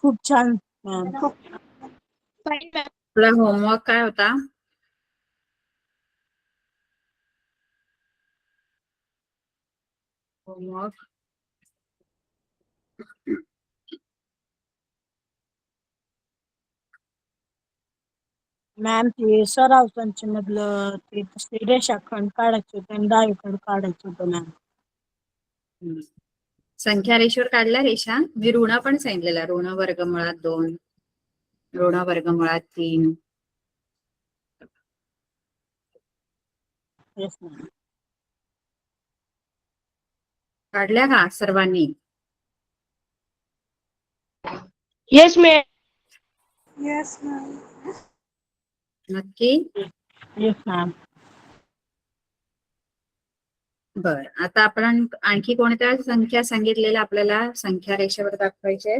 खूप छान मॅम. आपला होमवर्क काय होता? होमवर्क मॅम ते सराव मधलं ते रेषाखंड काढायचं होतं आणि डावीखंड काढायचं होतं मॅम. संख्या रेषेवर काढल्या रेषा. मी ऋण पण सांगितलेला, ऋण वर्गमुळात 2, ऋण वर्गमुळात 3. Yes ma'am. काढल्या का सर्वांनी? Yes ma'am. Yes ma'am. नक्की? Yes ma'am. बर, आता आपण आणखी कोणत्या संख्या सांगितलेल्या आपल्याला संख्या रेषेवर दाखवायचे?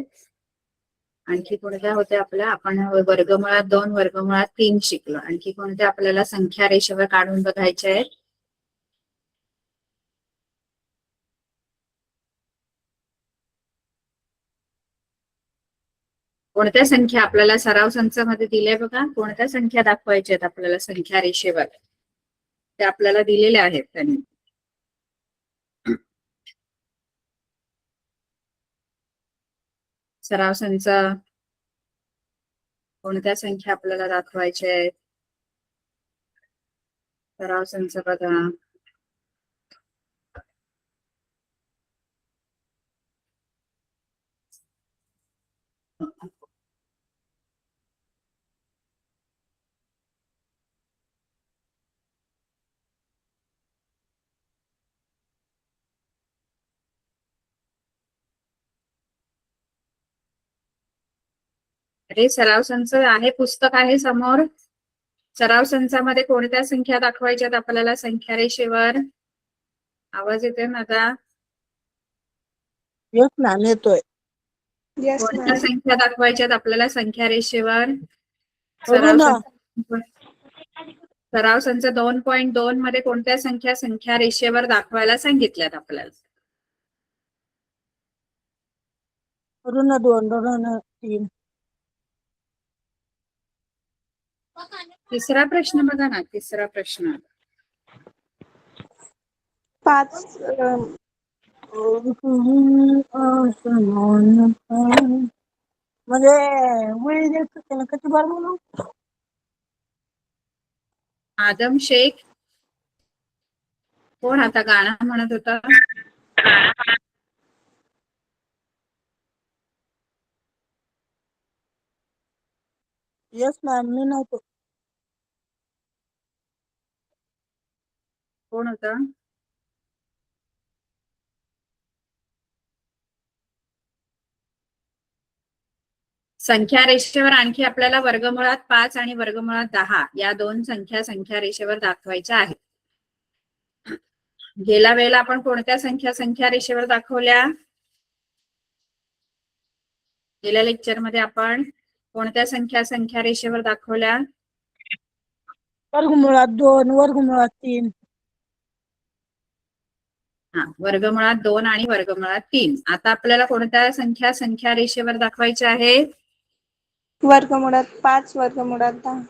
आणखी कोणत्या होत्या आपल्या? आपण वर्गमुळात 2, वर्गमुळात 3 शिकलो. आणखी कोणत्या आपल्याला संख्या रेषेवर काढून बघायच्या आहेत? कोणत्या संख्या आपल्याला सराव संचामध्ये दिल्या बघा? कोणत्या संख्या दाखवायच्या आहेत आपल्याला संख्या रेषेवर? त्या आपल्याला दिलेल्या आहेत त्यांनी. सराव संच कोणत्या संख्या आपल्याला दाखवायच्या आहेत? सराव संच बघा. अरे सराव संच आहे, पुस्तक आहे समोर. सराव संचामध्ये कोणत्या संख्या दाखवायच्यात आपल्याला संख्या रेषेवर? आवाज येतोय माझा? येस मॅम येतोय. येस कोणत्या मॅम. संख्या दाखवायच्यात आपल्याला संख्या रेषेवर? सराव ऋण. सराव संच 2.2 मध्ये कोणत्या संख्या संख्या रेषेवर दाखवायला सांगितल्यात आपल्याला? ऋण 2, ऋण 3. तिसरा प्रश्न बघा ना, तिसरा प्रश्न. 5 म्हणजे वेळ द्यायचं त्याला किती बार म्हणू? आदम शेख कोण आता गाणं म्हणत होता? येस मॅम मी नव्हतो. कोण होता? संख्या रेषेवर आणखी आपल्याला वर्गमुळात 5 आणि वर्गमुळात 10 या दोन संख्या संख्या रेषेवर दाखवायच्या आहेत. गेल्या वेळेला आपण कोणत्या संख्या संख्या रेषेवर दाखवल्या? गेल्या लेक्चर मध्ये आपण कोणत्या संख्या संख्या रेषेवर दाखवल्या? वर्गमुळात 2, वर्गमुळात 3. हा, वर्गमुळात 2 आणि वर्गमुळात 3. आता आपल्याला कोणत्या संख्या संख्या रेषेवर दाखवायच्या आहेत? वर्गमुळात 5, वर्गमुळात 10.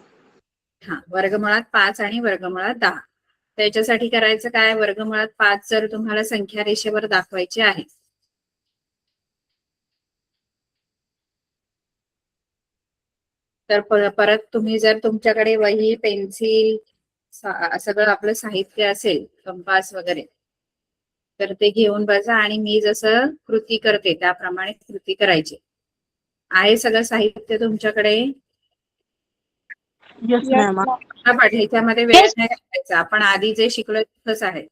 हा, वर्गमुळात 5 आणि वर्गमुळात 10. त्याच्यासाठी करायचं काय? वर्गमुळात 5 जर तुम्हाला संख्या रेषेवर दाखवायची आहे, तर परत तुम्ही जर तुमच्याकडे वही पेन्सिल सगळं आपलं साहित्य असेल, कंपास वगैरे, तर ते घेऊन बसा आणि मी जसं कृती करते त्याप्रमाणे कृती करायची. आहे सगळं साहित्य तुमच्याकडे? Yes ma'am. ह्याच्यामध्ये वेळ नाही घालवायचा. आपण आधी जे शिकलो तसंच आहे.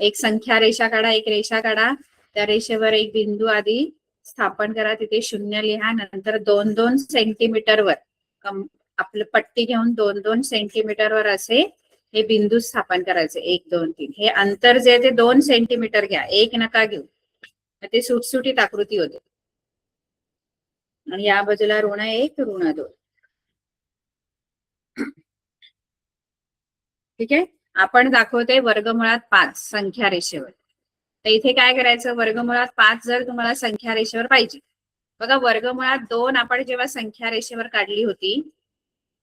एक संख्या रेषा काढा, एक रेषा काढा. त्या रेषेवर एक बिंदू आधी स्थापन करा, तिथे 0 लिहा. नंतर 2-2 सेंटीमीटरवर आपलं पट्टी घेऊन 2-2 सेंटीमीटरवर असे हे बिंदू स्थापन करायचे. 1, 2, 3. हे अंतर जे आहे ते 2 सेंटीमीटर घ्या, 1 नका घेऊ. ते सुटसुटीत आकृती होते. आणि या बाजूला ऋण 1, ऋण 2. ठीक आहे. आपण दाखवते वर्गमुळात 5 संख्या रेषेवर. तर इथे काय करायचं? वर्गमुळात 5 जर तुम्हाला संख्या रेषेवर पाहिजे, बघा वर्गमुळात 2 आपण जेव्हा संख्या रेषेवर काढली होती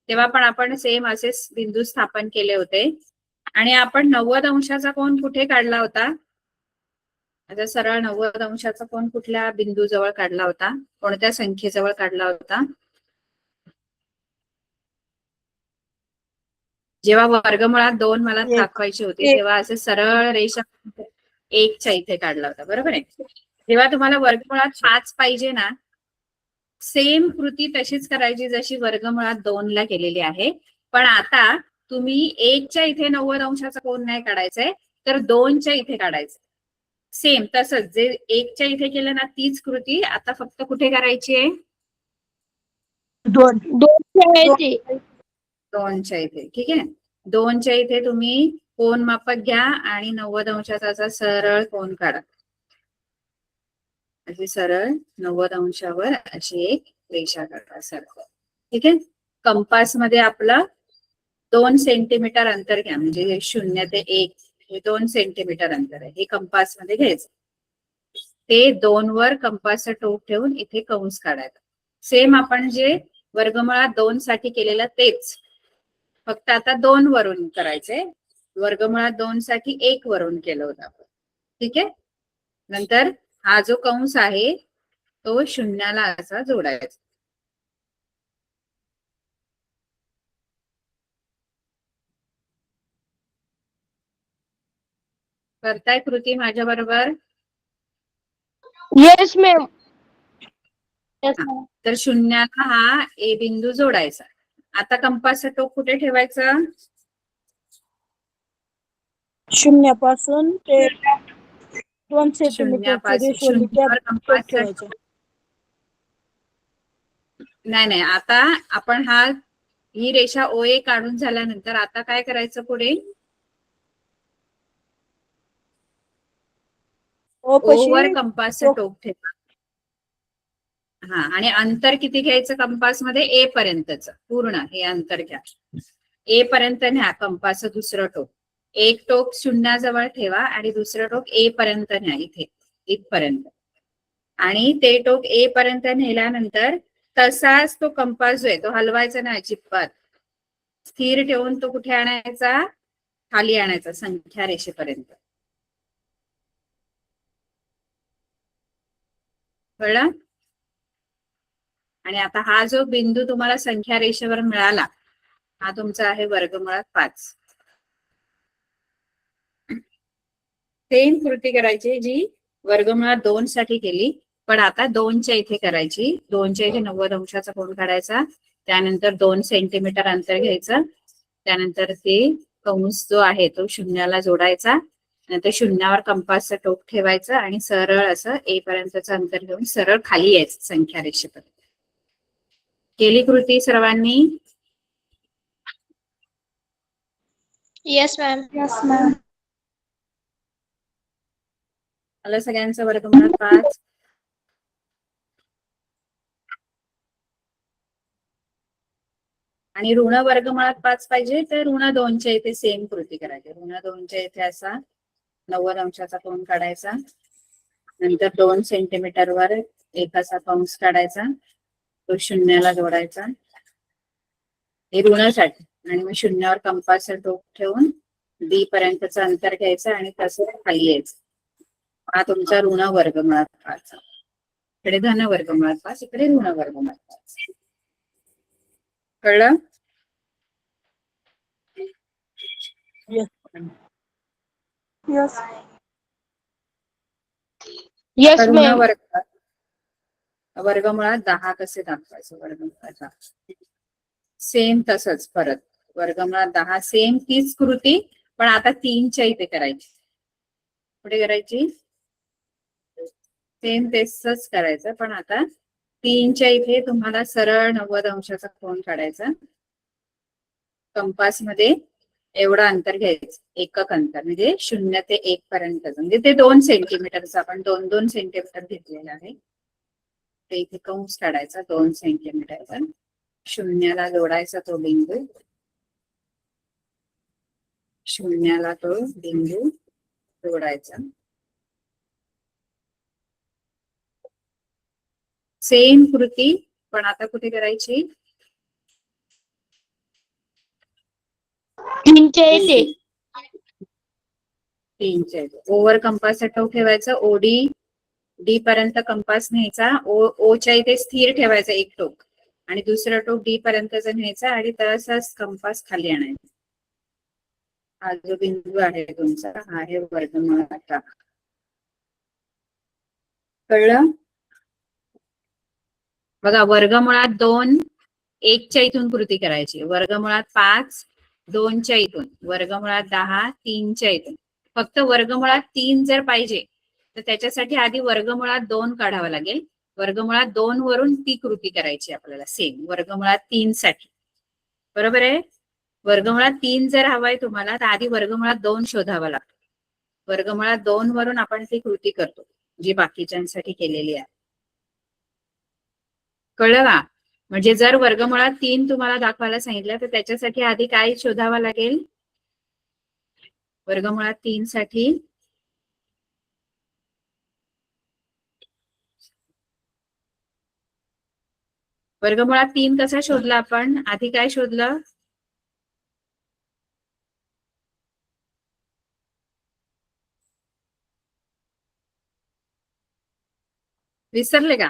तेव्हा पण आपण सेम असेच बिंदू स्थापन केले होते आणि आपण 90 अंशाचा कोन कुठे काढला होता? आता सरळ 90 अंशाचा कोन कुठल्या बिंदू जवळ काढला होता? कोणत्या संख्येजवळ काढला होता? जेव्हा वर्गमुळात 2 मला एक. दाखवायची होती तेव्हा असे सरळ रेषा 1च्या इथे काढला होता, बरोबर आहे? जेव्हा तुम्हाला वर्गमुळात 5 पाहिजे ना, सेम कृती तशीच करायची जशी वर्गमुळात 2 ला केलेली आहे. पण आता तुम्ही 1च्या इथे 90 अंशाचा कोन नाही काढायचंय, तर 2च्या इथे काढायचं. सेम तसंच जे 1च्या इथे केलं ना तीच कृती आता फक्त कुठे करायची आहे? 2. 2च्या इथे. ठीक आहे, 2च्या इथे तुम्ही कोन मापक घ्या आणि 90 अंशाचा असा सरळ कोन काढा. अशी सरळ 90 अंशावर अशी एक रेषा काढा सरळ. ठीक आहे, कंपास मध्ये आपलं 2 सेंटीमीटर अंतर घ्या. म्हणजे 0 ते 1 हे 2 सेंटीमीटर अंतर आहे, हे कंपास मध्ये घ्यायचं. ते 2 वर कंपासचं टोक ठेवून इथे कंस काढायचा. सेम आपण जे वर्गमुळात 2 साठी केलेलं तेच, फक्त आता 2 वरून करायचंय. वर्गमुळात 2 साठी 1 वरून केलं होतं आपण. ठीक आहे, नंतर हा जो कंस आहे तो 0ला असा जोडायचा. करताय कृती माझ्या बरोबर? Yes, ma'am. तर 0ला हा ए बिंदू जोडायचा. आता कंपासचं टोक कुठे ठेवायचं? 0 पासून ते 2 सेंटीमीटरची रेषोली त्या शून्यावर टोक कंपासचं ठेवायचं. नाही, आता आपण ही रेषा OA काढून झाल्यानंतर आता काय करायचं पुढे? O वर कंपासचं टोक ठेवा. हा, आणि अंतर किती घ्यायचं कंपास मध्ये? ए पर्यंतच पूर्ण हे अंतर घ्या. ए पर्यंत न्या कंपासचं दुसरं टोक. एक टोक 0 ठेवा आणि दुसरं टोक ए पर्यंत न्या, इथे इथपर्यंत. आणि ते टोक ए पर्यंत नेल्यानंतर तसाच तो कंपास जो आहे तो हलवायचा नाही अजिबात. स्थिर ठेवून तो कुठे आणायचा? खाली आणायचा संख्या रेषेपर्यंत. कळलं? आणि आता हा जो बिंदू तुम्हाला संख्या रेषेवर मिळाला हा तुमचा आहे वर्गमुळात 5. सेम कृती करायची जी वर्गमुळात 2 साठी केली, पण आता 2च्या इथे करायची. 2च्या इथे 90 अंशाचा कोन काढायचा. त्यानंतर 2 सेंटीमीटर अंतर घ्यायचं. त्यानंतर ते कंस जो आहे तो 0ला जोडायचा. नंतर 0वर कंपासचं टोक ठेवायचं आणि सरळ असं ए पर्यंतचं अंतर घेऊन सरळ खाली यायचं संख्या रेषेपर्यंत. केली कृती सर्वांनी? Yes, ma'am. Yes, ma'am. आलं सगळ्यांचं वर्गमुळात 5? आणि ऋण वर्गमुळात 5 पाहिजे तर ऋण 2च्या इथे सेम कृती करायची. ऋण 2च्या इथे असा 90 अंशाचा कोन काढायचा. नंतर 2 सेंटीमीटर वर एक असा कंस काढायचा. तो 0ला जोडायचा. हे ऋणासाठी. आणि मग 0वर कंपासचं टोक ठेवून बी पर्यंतचं अंतर घ्यायचं आणि तसं खाली यायचं. हा तुमचा ऋण वर्गमुळात 5. इकडे धन वर्गमुळात 5, इकडे ऋण वर्गमुळात 5. कळलं? Yes. Yes, ऋण ma'am. वर्गमुळात 10 कसे दाखवायचं? वर्गमुळात 10 सेम तसंच परत वर्गमुळात 10 सेम तीच कृती, पण आता 3च्या इथे करायची. कुठे करायची? सेम तेच करायचं, पण आता 3च्या इथे तुम्हाला सरळ 90 अंशाचा कोन काढायचा. कंपास मध्ये एवढं अंतर घ्यायचं, एकक अंतर म्हणजे 0 ते 1 पर्यंत. म्हणजे ते 2 सेंटीमीटरचं आपण 2-2 सेंटीमीटर घेतलेलं आहे. ते इथे कंस काढायचा 2 सेंटीमीटरवर. 0ला जोडायचा तो बिंदू. 0ला तो बिंदू जोडायचा. सेम कृती, पण आता कुठे करायची? 3च्या येते. 3च्या येते. ओव्हर कंपासचा टोक ठेवायचा, ओडी डी पर्यंत कंपास न्यायचा, ओच्या इथे स्थिर ठेवायचा एक टोक आणि दुसरं टोक डी पर्यंतचा न्यायचा आणि तसाच कंपास खाली आणायचा. हा जो बिंदू आहे तुमचा हा आहे वर्गमुळाचा. कळलं? बघा, वर्गमुळात 2 1च्या इथून कृती करायची, वर्गमुळात 5 2च्या इथून, वर्गमुळात 10 3च्या इथून. फक्त वर्गमुळात 3 जर पाहिजे तर त्याच्यासाठी आधी वर्गमुळात 2 काढावा लागेल. वर्गमुळात 2 वरून ती कृती करायची आपल्याला सेम वर्गमुळात 3 साठी. बरोबर आहे? वर्गमुळात 3 जर हवाय तुम्हाला तर आधी वर्गमुळात 2 शोधावा लागतो. वर्गमुळात 2 वरून आपण ती कृती करतो जी बाकीच्यांसाठी केलेली आहे. कळलं का? म्हणजे जर वर्गमुळात 3 तुम्हाला दाखवायला सांगितलं तर त्याच्यासाठी आधी काय शोधावं लागेल? वर्गमुळात 3 साठी वर्गमुळात 3 कसा शोधला आपण? आधी काय शोधलं? विसरले का?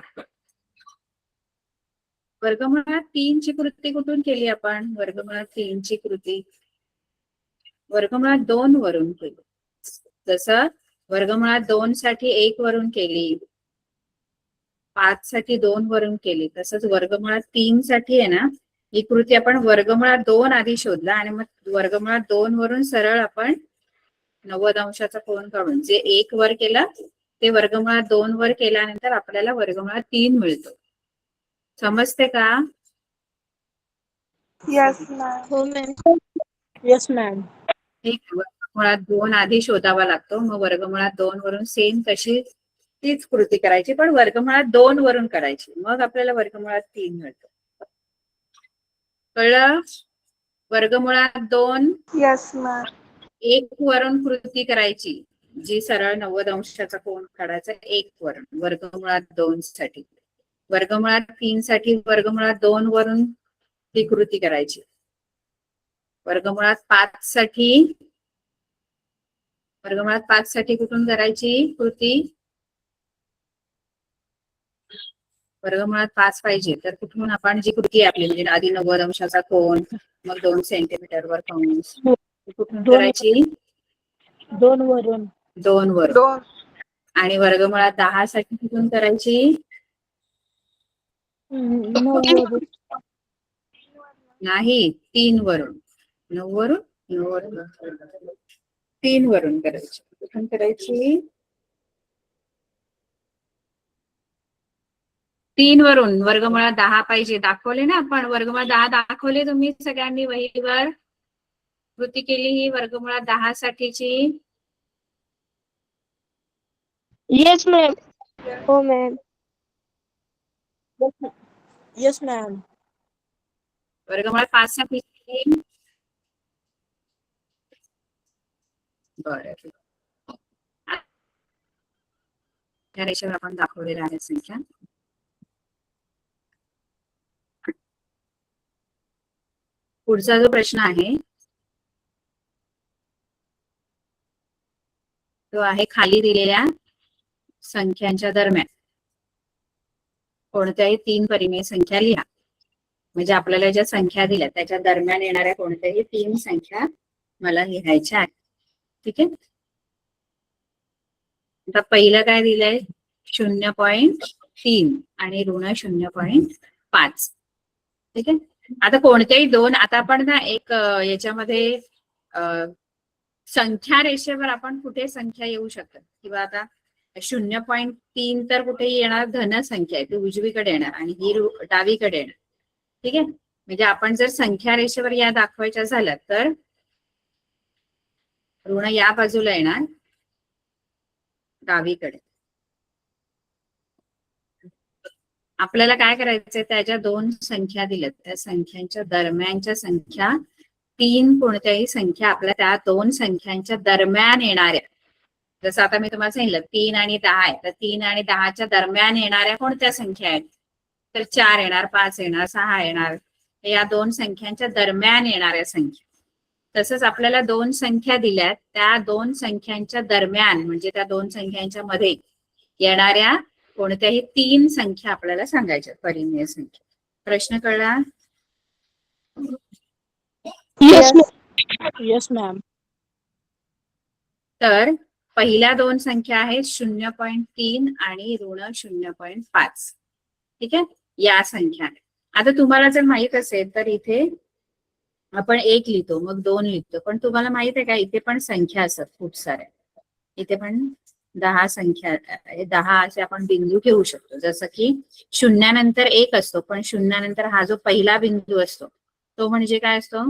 वर्गमुळात 3 ची कृती कुठून केली आपण? वर्गमुळात 3 ची कृती वर्गमुळात 2 वरून केली. जसं वर्गमुळात 2 साठी 1 वरून केली, 5 साठी 2 वरून केली, तसंच वर्गमुळात 3 साठी आहे ना ही कृती आपण वर्गमुळात 2 आधी शोधला आणि मग वर्गमुळात 2 वरून सरळ आपण 90 अंशाचा कोन काढून जे 1 वर केलं ते वर्गमुळात 2 वर केल्यानंतर आपल्याला वर्गमुळात 3 मिळतो. समजते का? Yes, ma'am. हो मॅम. Yes ma'am. ठीक आहे. वर्गमुळात 2 आधी शोधावा लागतो, मग वर्गमुळात 2 वरून सेम तशी तीच कृती करायची, पण वर्गमुळात 2 वरून करायची, मग आपल्याला वर्गमुळात 3 मिळतो. कळलं? वर्गमुळात 2 Yes, ma'am. 1 वरून कृती करायची जी सरळ 90 अंशाचा कोन काढायचा 1 वरून वर्गमुळात 2 साठी. वर्गमुळात 3 साठी वर्गमुळात 2 वरून ती कृती करायची. वर्गमुळात 5 साठी कुठून करायची कृती? वर्गमुळात 5 पाहिजे तर कुठून आपण जी कृती आपली म्हणजे आधी 90 अंशाचा कोन मग 2 सेंटीमीटरवर कंस कुठून करायची? 2 वरून. 2 वरून. 2. आणि वर्गमुळात 10 साठी कुठून करायची? 9 वरून. नाही, 3 वरून. 9 वरून 3 वरून करायची. कुठून करायची? 3 वरून. वर्गमुळात 10 पाहिजे दाखवले ना आपण, वर्गमुळात 10 दाखवले तुम्ही सगळ्यांनी वहीवर. कृती केली ही वर्गमुळात 10 साठीची. Yes ma'am. हो मॅम. Yes ma'am. वर्गमुळात 5 साठीची. बरं, त्या रेषेवर आपण दाखवलेल्या आहेत संख्या. पुढचा जो प्रश्न आहे तो आहे खाली दिलेल्या संख्यांच्या दरम्यान कोणत्याही 3 परिमेय संख्या लिहा. म्हणजे आपल्याला ज्या संख्या दिल्या त्याच्या दरम्यान येणाऱ्या कोणत्याही 3 संख्या मला लिहायच्या आहेत. ठीक आहे. आता पहिलं काय दिलंय? 0.3 आणि ऋण 0.5. ठीक आहे. आता कोणत्याही 2 आता आपण ना एक याच्यामध्ये संख्या रेषेवर आपण कुठे संख्या येऊ शकतात किंवा आता 0.3 तर कुठे येणार? धन संख्या आहे ती उजवीकडे येणार आणि ही डावीकडे येणार. ठीक आहे. म्हणजे आपण जर संख्या रेषेवर या दाखवायच्या झाल्या तर ऋण या बाजूला येणार डावीकडे. आपल्याला काय करायचंय? त्याच्या 2 संख्या दिल्यात त्या संख्यांच्या दरम्यानच्या संख्या 3 कोणत्याही संख्या आपल्या त्या 2 संख्यांच्या दरम्यान येणाऱ्या, जसं आता मी तुम्हाला सांगितलं 3 आणि 10 आहे तर 3 आणि 10च्या दरम्यान येणाऱ्या कोणत्या संख्या आहेत तर 4 येणार, 5 येणार, 6 येणार. या दोन संख्यांच्या दरम्यान येणाऱ्या संख्या. तसंच आपल्याला दोन संख्या दिल्यात, त्या दोन संख्यांच्या दरम्यान म्हणजे त्या दोन संख्यांच्या मध्ये येणाऱ्या कोणत्याही 3 संख्या आपल्याला सांगायच्या, परिमेय संख्या. प्रश्न कळला? Yes, ma'am. Yes ma'am. तर पहिल्या दोन संख्या आहेत 0.3 आणि ऋण 0.5. ठीक आहे, या संख्या. आता तुम्हाला जर माहित असेल तर इथे आपण 1 लिहितो, मग 2 लिहितो, पण तुम्हाला माहित आहे का इथे पण संख्या असतात खूप साऱ्या. इथे पण 10 संख्या, 10 असे आपण बिंदू घेऊ शकतो. जसं की शून्यानंतर 1 असतो, पण शून्यानंतर हा जो पहिला बिंदू असतो तो म्हणजे काय असतो?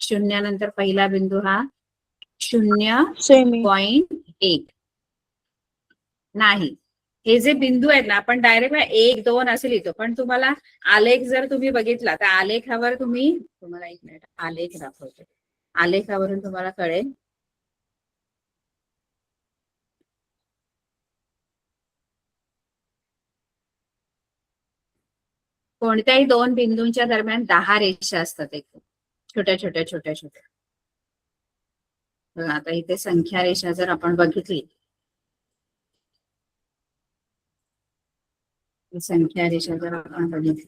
शून्यानंतर पहिला बिंदू हा 0.1 नाही. हे जे बिंदू आहेत ना आपण डायरेक्ट 1, 2 असे लिहितो, पण तुम्हाला आलेख जर तुम्ही बघितला तर आलेखावर तुम्हाला 1 मिनिट आलेख दाखवतो. आलेखावरून तुम्हाला कळेल. कोणत्याही दोन बिंदूंच्या दरम्यान 10 रेषा असतात, एक छोट्या छोट्या छोट्या छोट्या. आता इथे संख्या रेषा जर आपण बघितली, संख्या रेषा जर आपण बघितली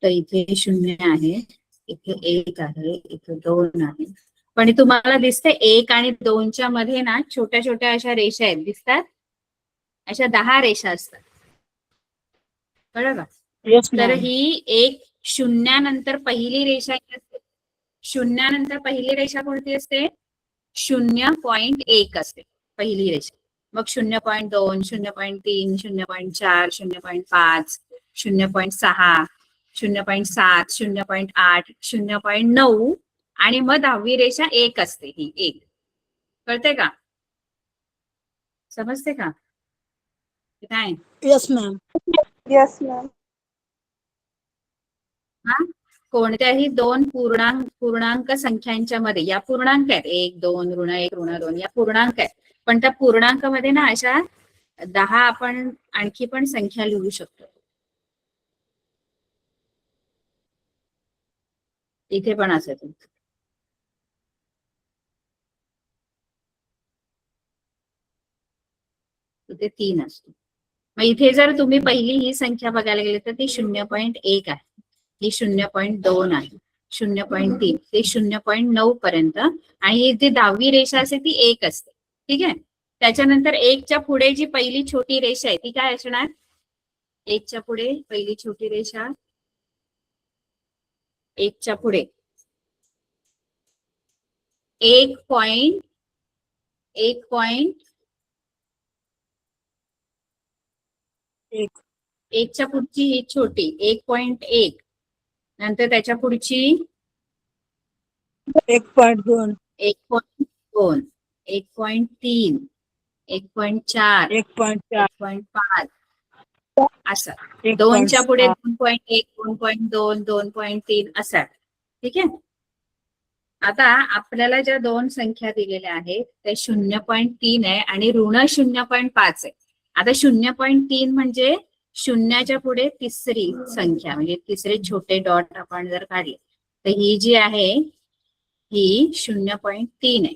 तर इथे 0 आहे, इथे 1 आहे, इथे 2 आहे. पण तुम्हाला दिसते 1 आणि 2च्या मध्ये ना छोट्या छोट्या अशा रेषा आहेत, दिसतात? अशा 10 रेषा असतात, बरोबर? येस तर मॅम. ही एक शून्यानंतर पहिली रेषा असते. शून्यानंतर पहिली रेषा कोणती असते? 0.1 असते पहिली रेषा. मग 0.2, 0.3, 0.4, 0.5, 0.6, 0.7, 0.8, 0.9 आणि मग 10वी रेषा 1 असते. ही 1. कळते का? समजते का? काय? Yes ma'am. Yes, ma'am. हा, कोणत्याही दोन पूर्णांक संख्यांच्या मध्ये, या पूर्णांक आहेत 1, 2, ऋण 1, ऋण 2, या पूर्णांक आहेत, पण त्या पूर्णांकामध्ये ना अशा 10 आपण आणखी पण संख्या लिहू शकतो. इथे पण असेल इथे 3 असतो. मग इथे जर तुम्ही पहिली ही संख्या बघायला गेली तर ती 0.1 आहे, ही 0.2 आहे, 0.3 ते 0.9 पर्यंत, आणि जी 10वी रेषा असते ती 1 असते. ठीक आहे, त्याच्यानंतर 1च्या पुढे जी पहिली छोटी रेषा आहे ती काय असणार? 1च्या पुढे पहिली छोटी रेषा, 1च्या पुढे 1.1 1च्या पुढची ही छोटी 1.1, नंतर त्याच्या पुढची 1.2, 1.2, 1.3, 1.4, 1.4, 1.5 असं. 1.6. 2च्या पुढे 2.1, 2.2, 2.3 असं. ठीक आहे. आता आपल्याला ज्या दोन संख्या दिलेल्या आहेत त्या 0.3 आहे आणि ऋण 0.5 आहे. आता 0.3 म्हणजे शून्याच्या पुढे तिसरी संख्या, म्हणजे तिसरे छोटे डॉट आपण जर काढले तर ही जी आहे ही 0.3 आहे.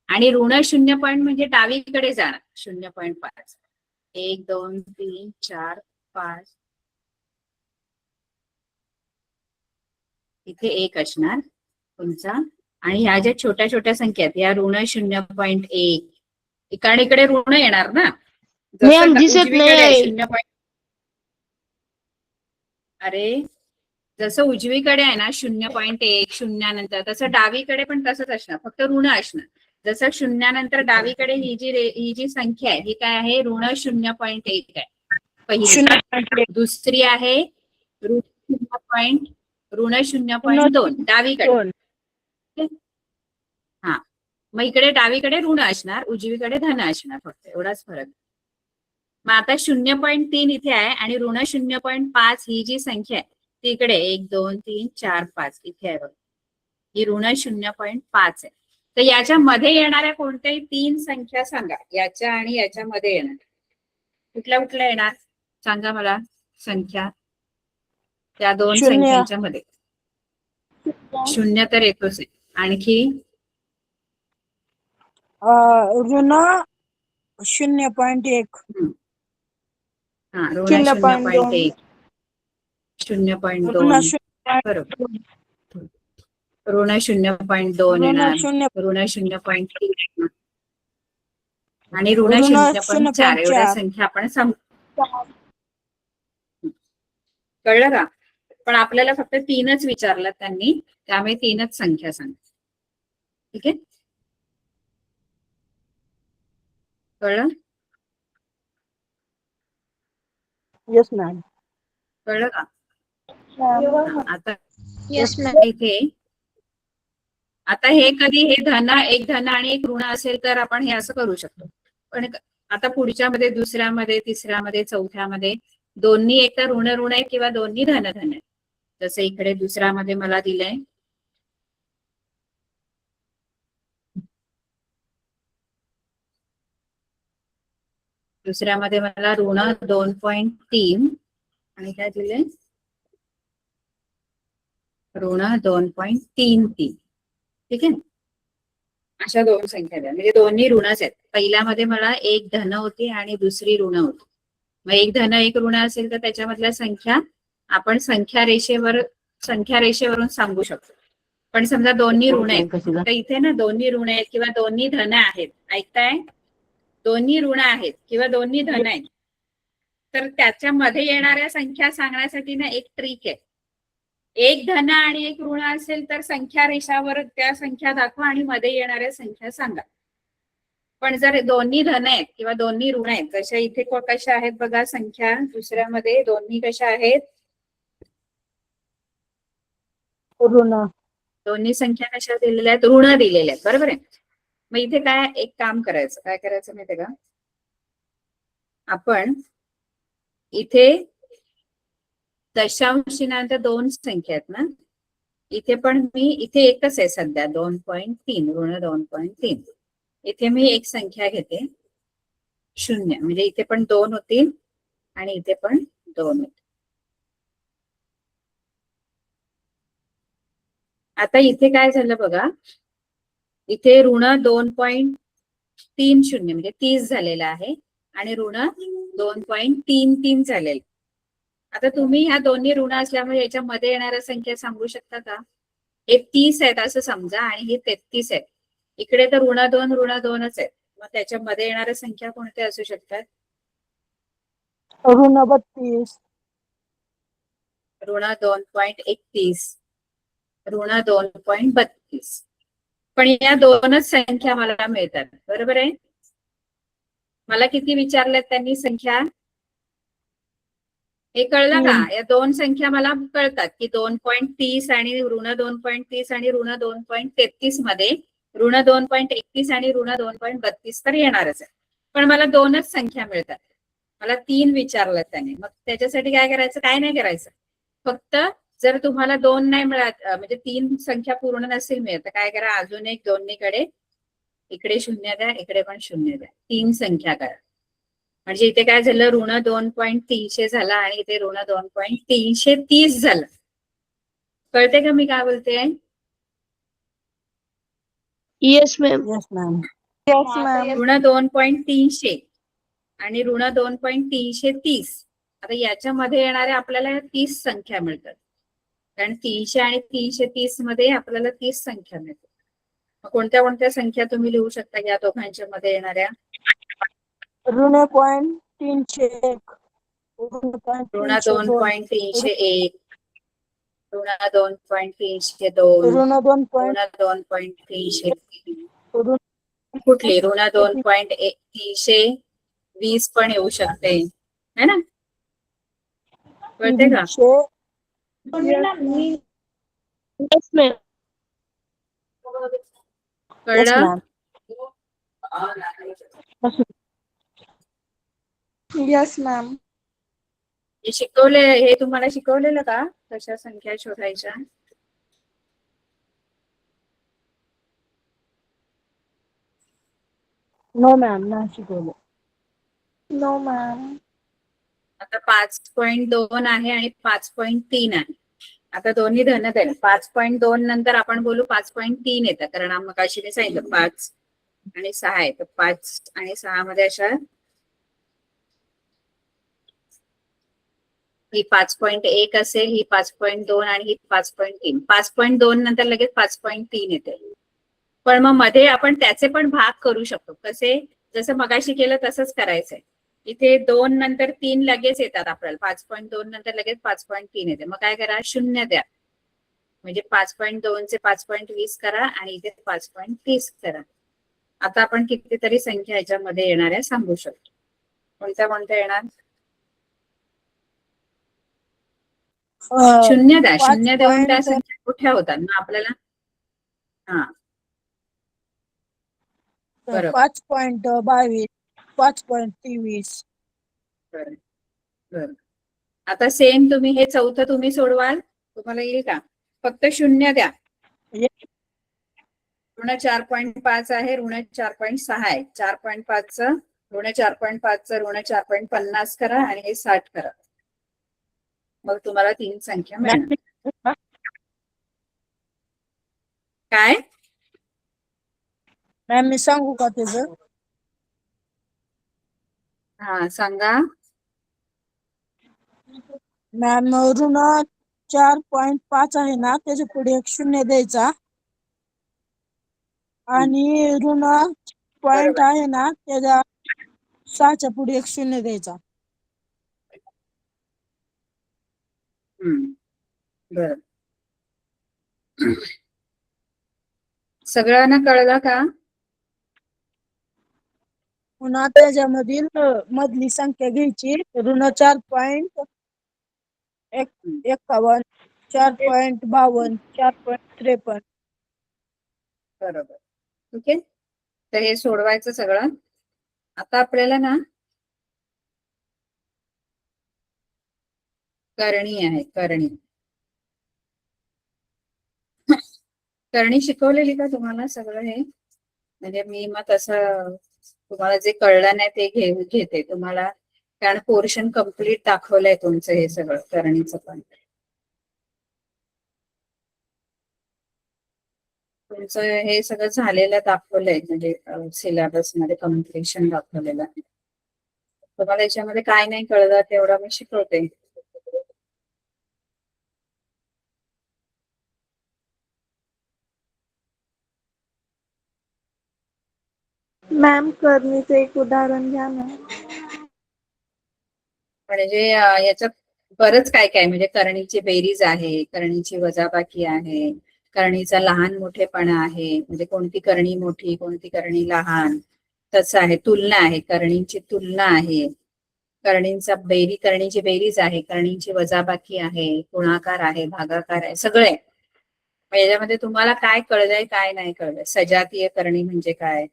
आणि ऋण 0. म्हणजे डावीकडे जाणार 0.5. 1, 2, 3, 4, 5. इथे 1 असणार तुमचा. आणि ह्या ज्या छोट्या छोट्या संख्या आहेत या ऋण 0.1, कारण इकडे ऋण येणार ना, मॅम जसं दिसत उजवीकडे आहे नाही. 0. अरे जसं उजवीकडे आहे ना 0.1 शून्यानंतर, तसं डावीकडे पण तसंच असणार, फक्त ऋण असणार. जसं शून्यानंतर डावीकडे ही जी संख्या आहे ही काय आहे? ऋण 0.1 आहे पहिली. दुसरी आहे ऋण 0.2 डावीकडे. हा, मग इकडे डावीकडे ऋण असणार, उजवीकडे धन असणार, फक्त एवढाच फरक. मग आता 0.3 इथे आहे आणि ऋण 0.5 ही जी संख्या आहे ती इकडे 1, 2, 3, 4, 5 इथे आहे बघ, ही ऋण 0.5 आहे. तर याच्यामध्ये येणाऱ्या कोणत्याही 3 संख्या सांगा, याच्या आणि याच्यामध्ये येणार कुठल्या कुठल्या येणार सांगा मला संख्या, त्या 2 शून्य. संख्यांच्या मध्ये. 0 तर येतोच आहे. आणखी ऋण 0.1. हा ऋण 0.2. 0.1, 0.2 ऋण 0. बरोबर. ऋण 0.2 ऋण येणार, 0. ऋण 0.3 आणि ऋण ऋण 0.4 एवढ्या 0.4. संख्या आपण कळलं का? पण आपल्याला फक्त 3च विचारलं त्यांनी, त्यामुळे 3च संख्या सांग. ठीक आहे, कळलं? Yes ma'am. कळलं का? आता Yes, ma'am. इथे आता हे कधी हे धन, एक धन आणि एक ऋण असेल तर आपण हे असं करू शकतो. पण आता पुढच्या मध्ये, दुसऱ्यामध्ये, तिसऱ्यामध्ये, चौथ्यामध्ये दोन्ही एक तर ऋण ऋण आहे किंवा दोन्ही धन धन आहे. जसं इकडे दुसऱ्यामध्ये मला दिलंय दुसऱ्यामध्ये मला ऋण 2.3 आणि काय दिले ऋण 2.33. ठीक आहे, अशा 2 संख्या द्या, म्हणजे दोन्ही ऋणच आहेत. पहिल्यामध्ये मला एक धन होती आणि दुसरी ऋण होती. मग एक धन एक ऋण असेल तर त्याच्यामधल्या संख्या आपण संख्या रेषेवरून सांगू शकतो. पण समजा दोन्ही ऋण आहेत तर इथे ना दोन्ही ऋण आहेत किंवा दोन्ही धन आहेत, ऐकताय? दोन्ही ऋण आहेत किंवा दोन्ही धन आहेत, तर त्याच्यामध्ये येणाऱ्या संख्या सांगण्यासाठी ना एक ट्रिक आहे. एक धन आणि एक ऋण असेल तर संख्या रेषावर त्या संख्या दाखवा आणि मध्ये येणाऱ्या संख्या सांगा. पण जर दोन्ही धन आहेत किंवा दोन्ही ऋण आहेत, जशा इथे कशा आहेत बघा संख्या, दुसऱ्यामध्ये दोन्ही कशा आहेत, ऋण. दोन्ही संख्या कशा दिलेल्या आहेत, ऋण दिलेल्या आहेत, बरोबर आहे. मग इथे काय एक काम करायचं, काय करायचं माहितीये का, आपण इथे दशांशानंतर 2 संख्या आहेत ना, इथे पण मी इथे एकच आहे सध्या 2.3, ऋण 2.3. इथे मी एक संख्या घेते 0, म्हणजे इथे पण 2 होतील आणि इथे पण 2 होतील. आता इथे काय झालं बघा, इथे ऋण 2.30 म्हणजे 30 झालेलं आहे आणि ऋण 2.33 झालेलं. आता तुम्ही ह्या दोन्ही ऋण असल्यामुळे याच्यामध्ये येणाऱ्या संख्या सांगू शकता का? हे 30 आहेत असं समजा आणि हे 33 आहेत. इकडे तर ऋण 2च आहेत, मग त्याच्यामध्ये येणाऱ्या संख्या कोणत्या असू शकतात? ऋण 32. ऋण 2.31, ऋण 2.32. पण या 2च संख्या मला मिळतात, बरोबर आहे. मला किती विचारल्यात त्यांनी संख्या, हे कळलं का? या 2 संख्या मला कळतात की 2.30 आणि ऋण 2.30 आणि ऋण 2.33 मध्ये ऋण 2.31 आणि ऋण 2.32 तर येणारच आहे. पण मला 2च संख्या मिळतात, मला 3 विचारलं त्याने. मग त्याच्यासाठी काय करायचं, काय नाही करायचं, फक्त जर तुम्हाला 2 नाही मिळत, म्हणजे 3 संख्या पूर्ण नसेल मिळत, तर काय करा, अजून एक दोन्हीकडे इकडे 0 द्या, इकडे पण 0 द्या, 3 संख्या करा. म्हणजे इथे काय झालं, ऋण 2.300 झाला आणि इथे ऋण 2.330 झालं. कळते का मी काय बोलते? Yes, ma'am. Yes ma'am. Yes, ma'am. ऋण 2.300 आणि ऋण 2.330. आता याच्यामध्ये येणाऱ्या आपल्याला 30 संख्या मिळतात, कारण 300 आणि 330 मध्ये आपल्याला 30 संख्या मिळतात. कोणत्या कोणत्या संख्या तुम्ही लिहू शकता या दोघांच्या मध्ये येणाऱ्या? ऋण 301. ऋण 2.301, ऋण 2.302, ऋण 2. ऋण 2.303. ऋण कुठली? ऋण 2.320 पण येऊ शकते, है ना? कळते का? 300. Yes, ma'am. येस कळलं? मॅम. Yes, ma'am. हे शिकवले, हे तुम्हाला शिकवलेलं का कशा संख्या शोधायच्या? नो मॅम नाही शिकवलं. No, ma'am. आता 5.2 आहे आणि 5.3 आहे. आता दोन्ही धनच आहे. 5.2 नंतर आपण बोलू 5.3 येतं, कारण मग अशी मी सांगितलं 5 आणि 6 आहे. तर 5 आणि 6 मध्ये अशा ही 5.1 असेल, ही 5.2 आणि ही 5.3. 5.2 नंतर लगेच 5.3 येते. पण मग मध्ये आपण त्याचे पण भाग करू शकतो. कसे? जसं मगाशी केलं तसंच करायचंय. इथे 2 नंतर 3 लगेच येतात आपल्याला. 5.2 नंतर लगेच 5.3 येते. मग काय करा? 0 द्या. म्हणजे 5.2 चे 5.20 करा आणि इथे 5.30 करा. आता आपण कितीतरी संख्या ह्याच्यामध्ये येणाऱ्या सांगू शकतो. कोणत्या येणार? 0 द्या. 0 देऊन त्या संख्या कुठल्या होतात मग आपल्याला? हा, बरोबर. 5.22, 5.23. बरं. आता सेम तुम्ही हे चौथं तुम्ही सोडवाल, तुम्हाला येईल का? फक्त 0 द्या. ऋण 4.5 आहे, ऋण 4.6 आहे. 4.5 ऋण 4.5 ऋण 4.50 करा आणि हे 60 करा. मग तुम्हाला 3 संख्या मिळणार. काय? मॅम मी सांगू का त्याचं? हा सांगा. मॅम ऋण 4.5 आहे ना, त्याच्या पुढे एक 0 द्यायचा आणि ऋण पॉइंट बरोबर. आहे ना, त्याच्या 6च्या पुढे एक 0 द्यायचा. बर. सगळ्यांना कळलं का? पुन्हा त्याच्यामधील मधली संख्या घ्यायची. ऋण 4.51, 4.52, 4.53. बरोबर. ठीक आहे. तर हे सोडवायचं सगळं. आता आपल्याला ना करणी आहे. करणी शिकवलेली का तुम्हाला सगळं हे? म्हणजे मी मग तसं तुम्हाला जे कळलं नाही ते घेते तुम्हाला, कारण पोर्शन कम्प्लीट दाखवलंय तुमचं हे सगळं करणीचं पण. तुमचं हे सगळं झालेलं दाखवलंय, म्हणजे सिलेबस मध्ये कम्प्लिशन दाखवलेलं. तुम्हाला याच्यामध्ये काय नाही कळलं तेवढं मी शिकवते. मॅम करणीचं एक उदाहरण घ्या ना. म्हणजे याच्यात बरंच काय काय, म्हणजे करणीची बेरीज आहे, करणीची वजाबाकी आहे, करणीचा लहान मोठेपणा आहे, म्हणजे कोणती करणी मोठी कोणती करणी लहान, तसं आहे. तुलना आहे, करणींची तुलना आहे, करणीची बेरीज आहे, करणीची वजाबाकी आहे, गुणाकार आहे, भागाकार आहे, सगळे. याच्यामध्ये तुम्हाला काय कळलंय काय नाही कळलंय? सजातीय करणी म्हणजे काय?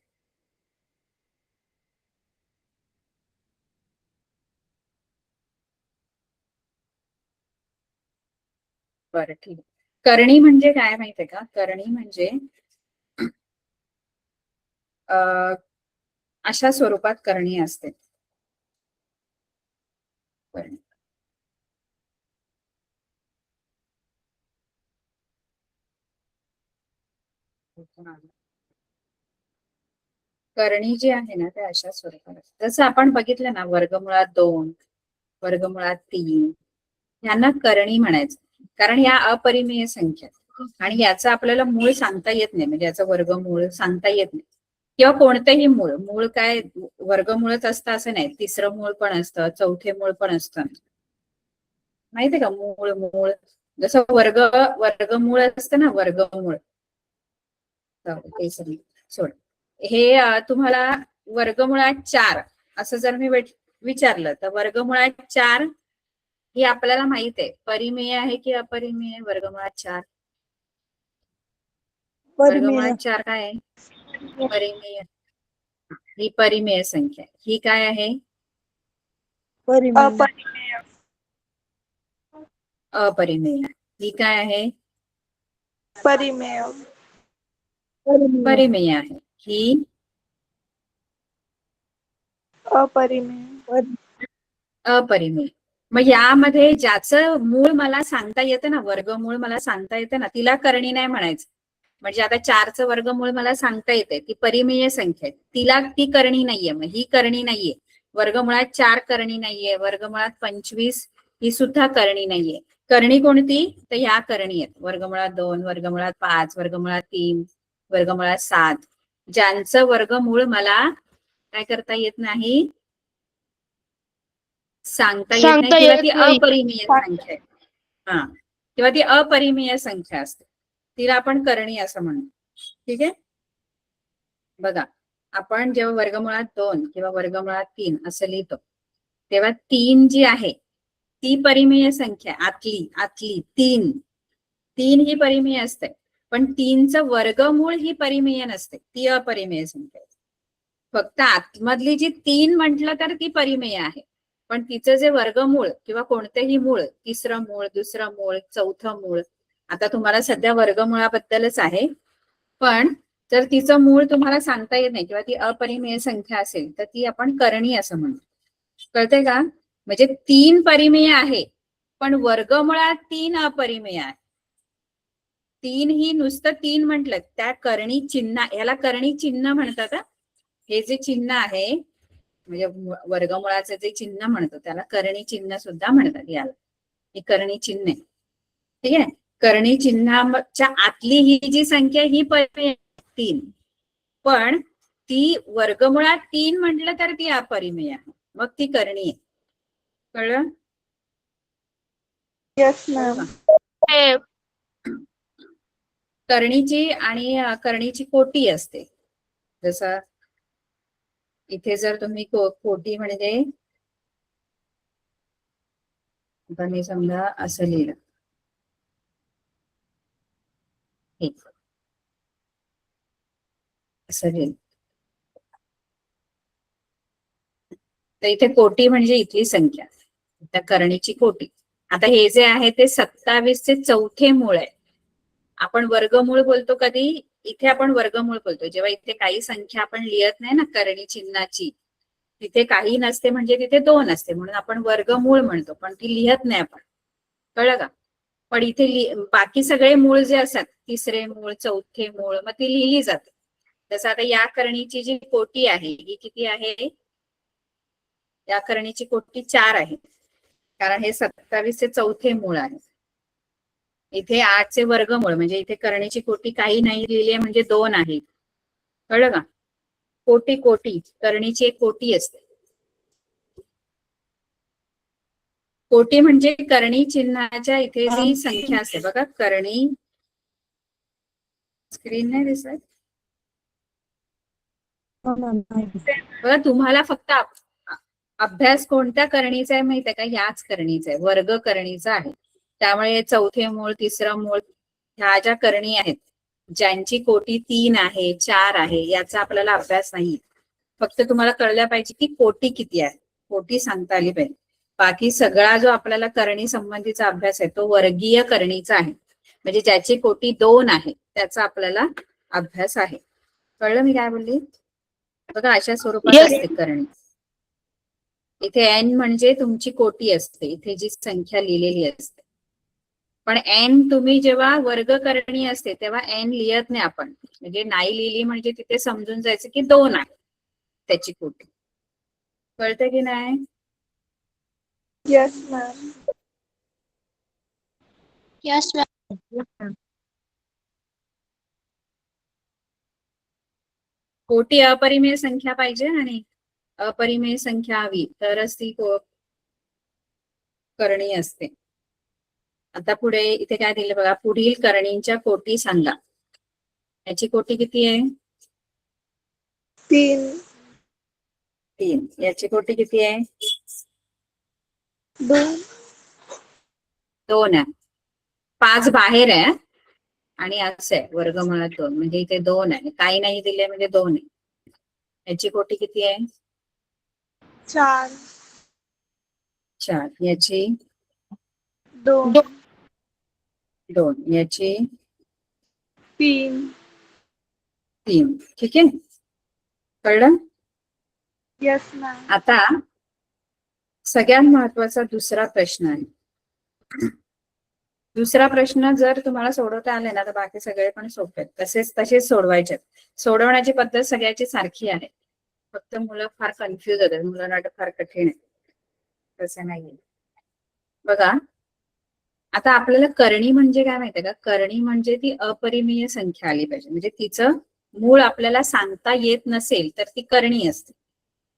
बरं, ठीक. करणी म्हणजे काय माहितीये का? करणी म्हणजे अशा स्वरूपात करणी असते. करणी. करणी जी आहे ना ते अशा स्वरूपात असते. जसं आपण बघितलं ना, वर्गमुळात 2, वर्गमुळात 3 यांना करणी म्हणायचं, कारण या अपरिमेय संख्या आणि याचं आपल्याला मूळ सांगता येत नाही. म्हणजे याचं वर्गमूळ सांगता येत नाही, किंवा कोणतंही मूळ काय वर्गमूळच असतं असं नाही. तिसरं मूळ पण असतं, चौथे मूळ पण असतं. माहितीये का? मूळ जसं वर्गमूळ असतं ना, वर्गमूळ. ते सोड. हे तुम्हाला वर्गमुळात 4 असं जर मी विचारलं तर वर्गमुळात 4 ही आपल्याला माहित आहे. परिमेय आहे की अपरिमेय? वर्गमुळात 4. परिमेय. वर्गमुळात 4 काय आहे? परिमेय. ही परिमेय संख्या. ही काय आहे? परिमेय. अपरिमेय. ही काय आहे? परिमेय. परिमेय आहे. ही अपरिमेय. अपरिमेय. मग यामध्ये ज्याचं मूळ मला सांगता येतं ना, वर्गमूळ मला सांगता येतं ना, तिला करणी नाही म्हणायचं. म्हणजे आता 4चं वर्गमूळ मला सांगता येते, ती परिमेय संख्या आहे, तिला ती करणी नाहीये. मग ही करणी नाहीये. वर्गमुळात 4 करणी नाहीये, वर्गमुळात 25 ही सुद्धा करणी नाहीये. करणी कोणती? तर ह्या करणी आहेत, वर्गमुळात 2, वर्गमुळात 5, वर्गमुळात 3, वर्गमुळात 7. ज्यांचं वर्गमूळ मला काय करता येत नाही, सांगता येत नाही, किंवा ती अपरिमेय संख्या आहे. हा, किंवा ती अपरिमेय संख्या असते, तिला आपण करणी असं म्हणतो. ठीक आहे. बघा, आपण जेव्हा वर्गमुळात 2 किंवा वर्गमुळात 3 असं लिहितो, तेव्हा 3 जी आहे ती परिमेय संख्या, आतली 3 ही परिमेय असते. पण 3चं वर्गमूळ ही परिमेय नसते, ती अपरिमेय संख्या आहे. फक्त आतमधली जी 3 म्हटलं तर ती परिमेय आहे. पण तिचं जे वर्गमूळ किंवा कोणतेही मूळ, 3रं मूळ, 2रं मूळ, 4थं मूळ, आता तुम्हाला सध्या वर्गमुळाबद्दलच आहे, पण जर तिचं मूळ तुम्हाला सांगता येत नाही किंवा ती अपरिमेय संख्या असेल तर ती आपण करणी असं म्हणतो. कळतंय का? म्हणजे 3 परिमेय आहे, पण वर्गमुळात 3 अपरिमेय आहे. 3 ही नुसतं 3 म्हटलं, त्या करणी चिन्ह, याला करणी चिन्ह म्हणतात. हे जे चिन्ह आहे, म्हणजे वर्गमुळाचं जे चिन्ह म्हणतो त्याला करणी चिन्ह सुद्धा म्हणतात. याला ही करणी चिन्ह आहे. ठीक आहे. करणी चिन्हाच्या आतली ही जी संख्या ही परिमेय 3, पण ती वर्गमुळात 3 म्हटलं तर ती अपरिमेय आहे, मग ती करणी आहे. कळलं? Yes ma'am. करणीची आणि करणीची कोटी असते. जसं इथे जर तुम्ही कोटी म्हणजे, आता मी समजा असं लिहिलं, असं लिहिलं, तर इथे कोटी म्हणजे इथली संख्या, त्या करणीची कोटी. आता हे जे आहे ते 27चे चौथे मूळ आहे. आपण वर्गमूळ बोलतो कधी, इथे आपण वर्गमूळ बोलतो जेव्हा इथे काही संख्या आपण लिहत नाही ना करणी चिन्हाची, तिथे काही नसते म्हणजे तिथे 2 असते, म्हणून आपण वर्गमूळ म्हणतो, पण ती लिहत नाही आपण. कळलं का? पण इथे बाकी सगळे मूळ जे असतात, 3रे मूळ, 4थे मूळ, मग ती लिहिली जाते. जसं आता या करणीची जी कोटी आहे ही किती आहे? या करणीची कोटी 4 आहे, कारण हे 27चे चौथे मूळ आहे. इथे 8चे वर्गमूळ, म्हणजे इथे करणीची कोटी काही नाही लिहिली म्हणजे 2 आहे. कळलं का? कोटी करणीची एक कोटी असते. कोटी म्हणजे करणी चिन्हाच्या इथे जी संख्या असते बघा, करणी, स्क्रीन नाही दिसत बघा. तुम्हाला फक्त अभ्यास कोणत्या करणीचा आहे माहिती आहे का? याच करणीचा आहे, वर्ग करणीचा आहे. त्यामुळे 4थे मूळ, 3रं मूळ, ह्या ज्या करणी आहेत ज्यांची कोटी 3 आहे, 4 आहे, याचा आपल्याला अभ्यास नाही. फक्त तुम्हाला कळलं पाहिजे की कोटी किती आहे, कोटी सांगता आली पाहिजे. बाकी सगळा जो आपल्याला करणी संबंधीचा अभ्यास आहे तो वर्गीय करणीचा आहे, म्हणजे ज्याची कोटी 2 आहे त्याचा आपल्याला अभ्यास आहे. कळलं मी काय बोलली? बघा, अशा स्वरूपात असते करणी. इथे n म्हणजे तुमची कोटी असते, इथे जी संख्या लिहिलेली असते. पण n तुम्ही जेव्हा वर्ग करणी असते तेव्हा n लिहत नाही आपण, म्हणजे नाही लिहिली म्हणजे तिथे समजून जायचं की 2 आहे त्याची कोटी. कळतं की नाही? Yes ma'am. Yes ma'am. कोटी अपरिमेय संख्या पाहिजे आणि अपरिमेय संख्या हवी तरच ती करणी असते. आता पुढे इथे काय दिलं बघा, पुढील करणींच्या कोटी सांगा. याची कोटी किती आहे? 3. याची कोटी किती आहे? 2 आहे. 5 बाहेर आहे आणि असं आहे वर्गमुळात 2, म्हणजे इथे 2 आहे, काही नाही दिले म्हणजे 2 आहे. याची कोटी किती आहे? 4. याची 2. याची 3. ठीक आहे. कळलं? Yes ma'am. आता सगळ्यात महत्वाचा दुसरा प्रश्न आहे. दुसरा प्रश्न जर तुम्हाला सोडवता आले ना तर बाकी सगळे पण सोपे आहेत. तसेच सोडवायचे. सोडवण्याची पद्धत सगळ्याची सारखी आहे. फक्त मुलं फार कन्फ्युज होतात. मुलांना वाटतं फार कठीण आहे. तसं नाहीये. बघा, आता आपल्याला करणी म्हणजे काय माहितीये का? करणी म्हणजे ती अपरिमेय संख्या आली पाहिजे. म्हणजे तिचं मूळ आपल्याला सांगता येत नसेल तर ती करणी असते.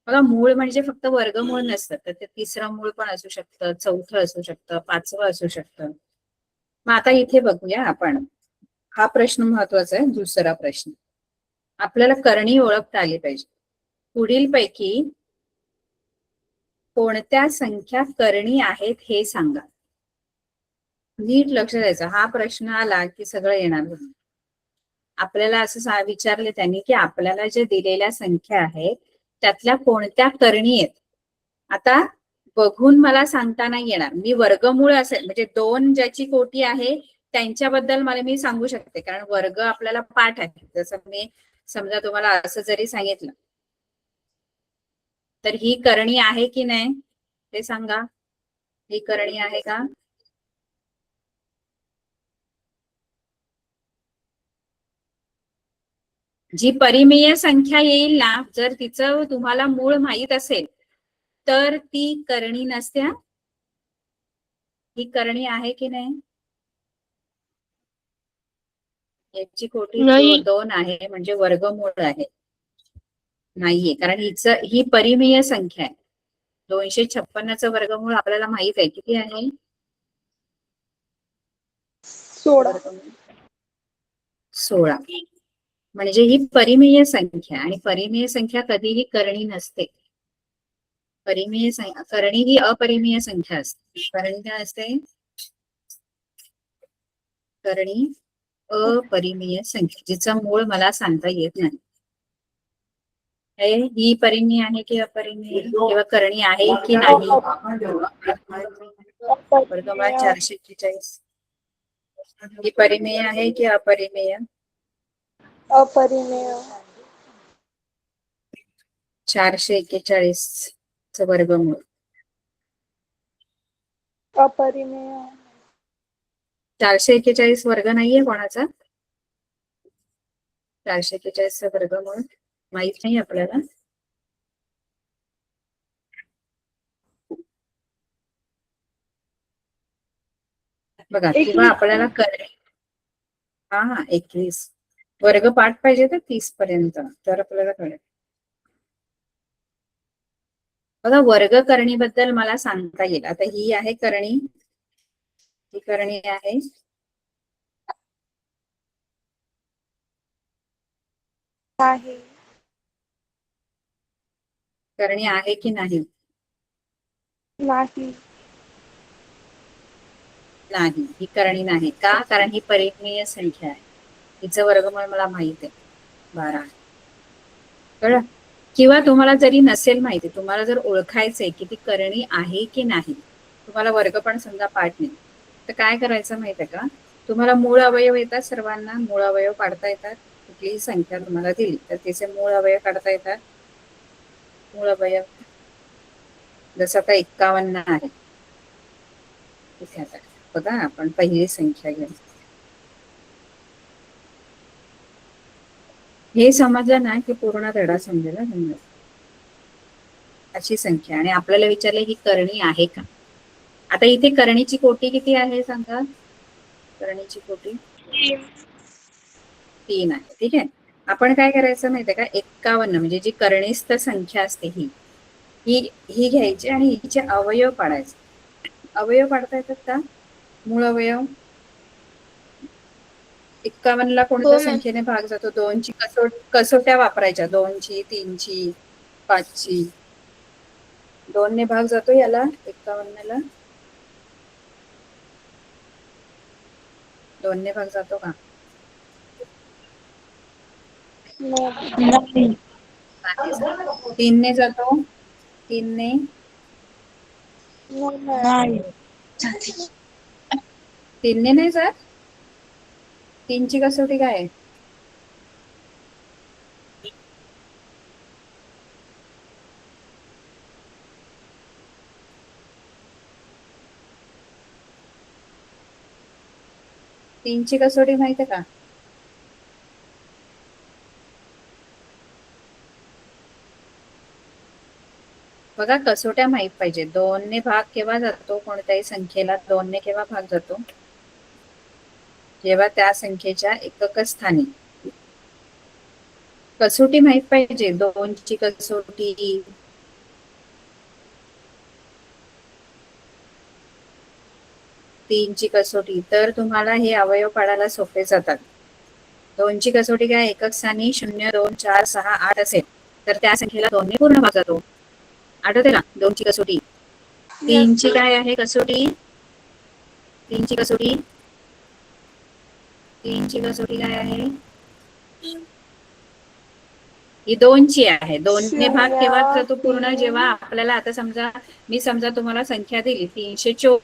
बघा, मूळ म्हणजे फक्त वर्गमूळ नसतं, तर ते तिसरं मूळ पण असू शकतं, चौथं असू शकतं, पाचवं असू शकतं. मग आता इथे बघूया आपण. हा प्रश्न महत्वाचा आहे. दुसरा प्रश्न, आपल्याला करणी ओळखता आली पाहिजे. पुढील पैकी कोणत्या संख्या करणी आहेत हे सांगा. नीट लक्ष द्यायचं. हा प्रश्न आला की सगळं येणार. आपल्याला असं विचारले त्यांनी की आपल्याला जे दिलेल्या संख्या आहेत त्यातल्या कोणत्या करणी आहेत. आता बघून मला सांगता नाही येणार. मी वर्गमूळ असेल म्हणजे 2 ज्याची कोटी आहे त्यांच्याबद्दल मी सांगू शकते, कारण वर्ग आपल्याला पाठ आहे. जसं मी समजा तुम्हाला असं जरी सांगितलं तर ही करणी आहे की नाही ते सांगा. ही करणी आहे का? जी परिमेय संख्या येईल ना, जर तिचं तुम्हाला मूळ माहित असेल तर ती करणी नसते. ही करणी आहे की नाही? याची कोटी नाही. 2 आहे म्हणजे वर्गमूळ आहे. नाहीये, कारण ही परिमेय संख्या आहे. 256चं वर्गमूळ आपल्याला माहित आहे किती आहे? 16. म्हणजे ही परिमेय संख्या, आणि परिमेय संख्या कधीही करणी नसते. करणी ही अपरिमेय संख्या असते. करणी काय असते? करणी अपरिमेय संख्या, जिचं मूळ मला सांगता येत नाही. ही परिमेय आहे की अपरिमेय, किंवा करणी आहे की नाही? वर्गमूळात 441. ही परिमेय आहे की अपरिमेय? अपरिमेय. 441 वर्गमूळ अपरिमेय. 441 वर्ग नाहीये कोणाचा? 441 वर्गमूळ माहित नाही आपल्याला. बघा, किंवा आपल्याला हा 21 वर्ग पाठ पाहिजे तर 30 पर्यंत, तर आपल्याला कळेल. बघा, वर्ग करणीबद्दल मला सांगता येईल. आता ही आहे करणी, ही करणी आहे. आहे. करणी आहे की नाही? नाही. नाही, ही करणी नाही. का? कारण ही परिमेय संख्या आहे. हिचं वर्गमूळ मला माहित आहे, 12. कळलं? किंवा तुम्हाला जरी नसेल माहिती, तुम्हाला जर ओळखायचंय की ती करणी आहे की नाही, तुम्हाला वर्ग पण समजा पाठ नाही, तर काय करायचं माहितीये का? तुम्हाला मूळ अवयव येतात. सर्वांना मूळ अवयव काढता येतात. कुठलीही संख्या तुम्हाला दिली तर तिचे मूळ अवयव काढता येतात. मूळ अवयव जसं आता 51 आहे. इथे आता बघा, आपण पहिली संख्या घेऊ. हे समजलं ना की पूर्ण धडा समजेल समजा. अशी संख्या, आणि आपल्याला विचारले ही करणी आहे का? आता इथे करणीची कोटी किती आहे सांगा? करणीची कोटी 3 आहे. ठीक आहे. आपण काय करायचं माहितीये का? 51 म्हणजे जी करणीस्थ संख्या असते ही ही घ्यायची आणि हिचे अवयव पाडायचे. अवयव पाडता येतात का? मूळ अवयव 51 ला कोणत्या संख्येने भाग जातो? 2 ची कसोट्या वापरायच्या. 2 ची, 3 ची, 5 ची. 2 ने भाग जातो याला 51 ला? 2 ने भाग जातो का? नाही. 3 ने जातो? 3 ने? नाही. 3 ने नाही जात? 3 ची कसोटी काय आहे? 3ची कसोटी माहिती आहे का? बघा कसोट्या माहित पाहिजे. 2ने भाग केव्हा जातो? कोणत्याही संख्येला 2ने केव्हा भाग जातो? जेव्हा त्या संख्येच्या एकक स्थानी. कसोटी माहित पाहिजे. 2ची कसोटी, 3ची कसोटी, तर तुम्हाला हे अवयव पाडायला सोपे जातात. 2ची कसोटी काय? एकक स्थानी 0, 2, 4, 6, 8 असेल तर त्या संख्येला 2ने पूर्ण भाग जातो. आठवते ना 2ची कसोटी? 3ची काय आहे कसोटी? 3ची कसोटी, 3ची कसोटी काय आहे? ही 2ची आहे. 2ने भाग केव्हा जातो पूर्ण? जेव्हा आपल्याला आता समजा तुम्हाला संख्या दिली 324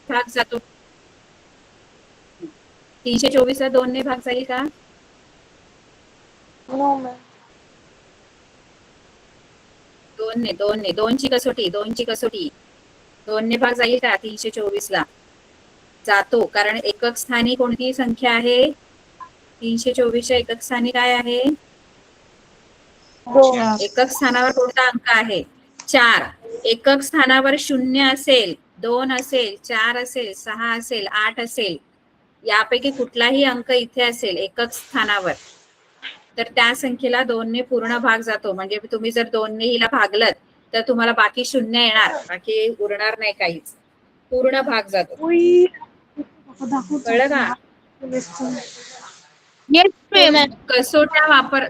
भाग जातो. 324 ला 2ने भाग जाईल का? No ma'am. 2ने 2ची कसोटी 2ने भाग जाईल का 324 ला? जातो, कारण एकक स्थानी कोणती संख्या आहे? 324च्या एकक स्थानी काय आहे? एकक स्थानावर कोणता अंक आहे? 4. एकक स्थानावर 0 असेल, 2 असेल, 4 असेल, 6 असेल, 8 असेल, यापैकी कुठलाही अंक इथे असेल एकक स्थानावर, तर त्या संख्येला 2ने पूर्ण भाग जातो. म्हणजे तुम्ही जर 2ने हिला भागलत तर तुम्हाला बाकी 0 येणार, बाकी उरणार नाही काहीच. पूर्ण भाग जातो. कळलं का? कसोट्या वापर,